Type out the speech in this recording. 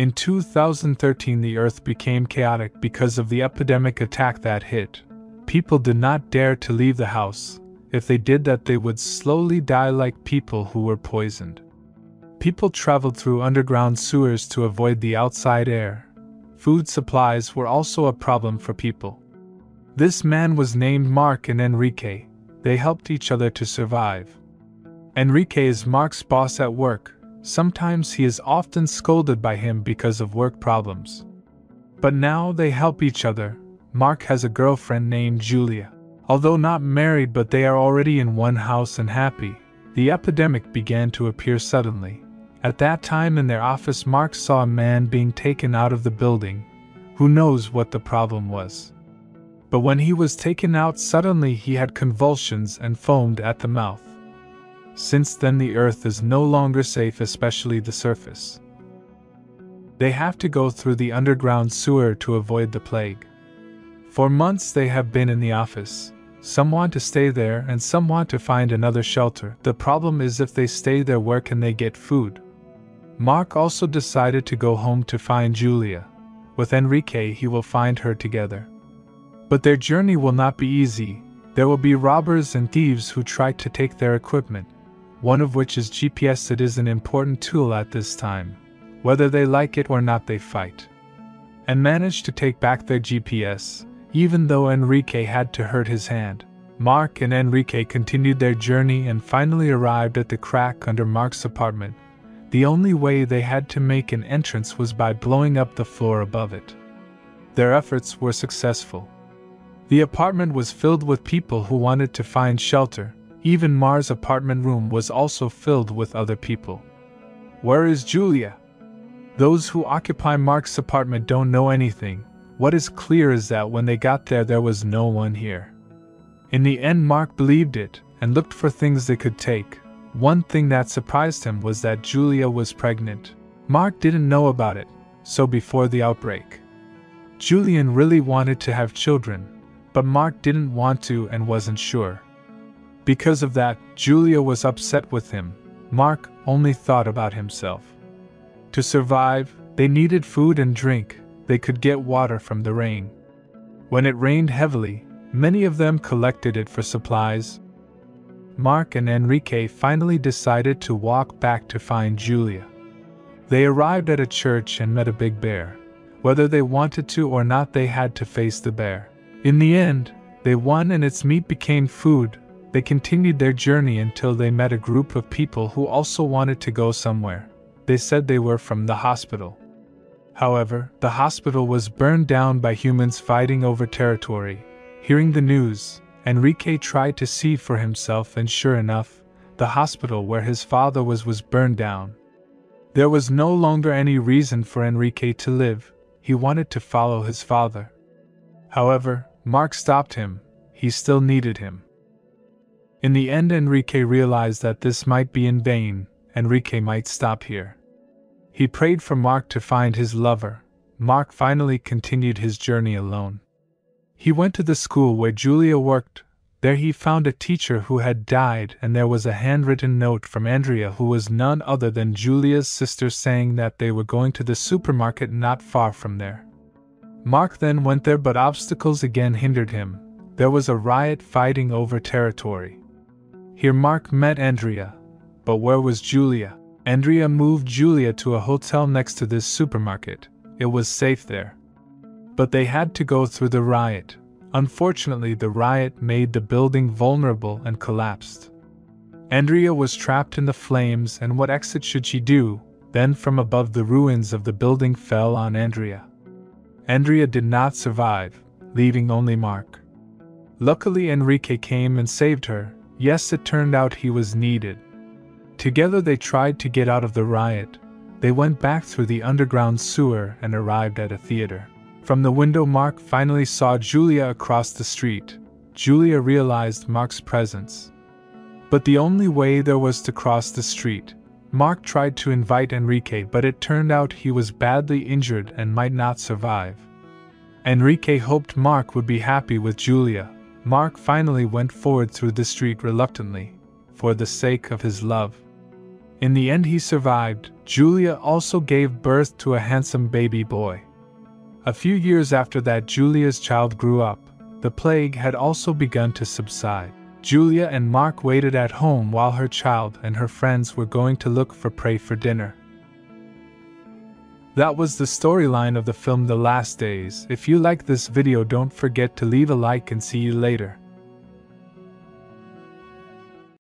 In 2013, the Earth became chaotic because of the epidemic attack that hit. People did not dare to leave the house. If they did that, they would slowly die like people who were poisoned. People traveled through underground sewers to avoid the outside air. Food supplies were also a problem for people. This man was named Mark and Enrique. They helped each other to survive. Enrique is Mark's boss at work. Sometimes he is often scolded by him because of work problems. But now they help each other. Mark has a girlfriend named Julia. Although not married, but they are already in one house and happy. The epidemic began to appear suddenly. At that time in their office, Mark saw a man being taken out of the building. Who knows what the problem was? But when he was taken out, suddenly he had convulsions and foamed at the mouth. Since then, the Earth is no longer safe, especially the surface. They have to go through the underground sewer to avoid the plague. For months they have been in the office. Some want to stay there and some want to find another shelter. The problem is, if they stay there, where can they get food? Mark also decided to go home to find Julia. With Enrique, he will find her together. But their journey will not be easy. There will be robbers and thieves who try to take their equipment, one of which is GPS. It is an important tool at this time. Whether they like it or not, they fight and manage to take back their GPS, even though Enrique had to hurt his hand. Mark and Enrique continued their journey and finally arrived at the crack under Mark's apartment. The only way they had to make an entrance was by blowing up the floor above it. Their efforts were successful. The apartment was filled with people who wanted to find shelter. Even Mar's apartment room was also filled with other people. Where is Julia? Those who occupy Mark's apartment don't know anything. What is clear is that when they got there, there was no one here. In the end, Mark believed it and looked for things they could take. One thing that surprised him was that Julia was pregnant. Mark didn't know about it, so before the outbreak, Julian really wanted to have children, but Mark didn't want to and wasn't sure. Because of that, Julia was upset with him. Mark only thought about himself. To survive, they needed food and drink. They could get water from the rain. When it rained heavily, many of them collected it for supplies. Mark and Enrique finally decided to walk back to find Julia. They arrived at a church and met a big bear. Whether they wanted to or not, they had to face the bear. In the end, they won and its meat became food. They continued their journey until they met a group of people who also wanted to go somewhere. They said they were from the hospital. However, the hospital was burned down by humans fighting over territory. Hearing the news, Enrique tried to see for himself, and sure enough, the hospital where his father was burned down. There was no longer any reason for Enrique to live. He wanted to follow his father. However, Mark stopped him. He still needed him. In the end, Enrique realized that this might be in vain. Enrique might stop here. He prayed for Mark to find his lover. Mark finally continued his journey alone. He went to the school where Julia worked. There he found a teacher who had died, and there was a handwritten note from Andrea, who was none other than Julia's sister, saying that they were going to the supermarket not far from there. Mark then went there, but obstacles again hindered him. There was a riot fighting over territory. Here Mark met Andrea. But where was Julia? Andrea moved Julia to a hotel next to this supermarket. It was safe there. But they had to go through the riot. Unfortunately, the riot made the building vulnerable and collapsed. Andrea was trapped in the flames, and what exit should she do? Then from above, the ruins of the building fell on Andrea. Andrea did not survive, leaving only Mark. Luckily, Enrique came and saved her. Yes, it turned out he was needed. Together they tried to get out of the riot. They went back through the underground sewer and arrived at a theater. From the window, Mark finally saw Julia across the street. Julia realized Mark's presence. But the only way there was to cross the street. Mark tried to invite Enrique, but it turned out he was badly injured and might not survive. Enrique hoped Mark would be happy with Julia. Mark finally went forward through the street reluctantly, for the sake of his love. In the end, he survived. Julia also gave birth to a handsome baby boy. A few years after that, Julia's child grew up. The plague had also begun to subside. Julia and Mark waited at home while her child and her friends were going to look for prey for dinner. That was the storyline of the film The Last Days. If you like this video, don't forget to leave a like and see you later.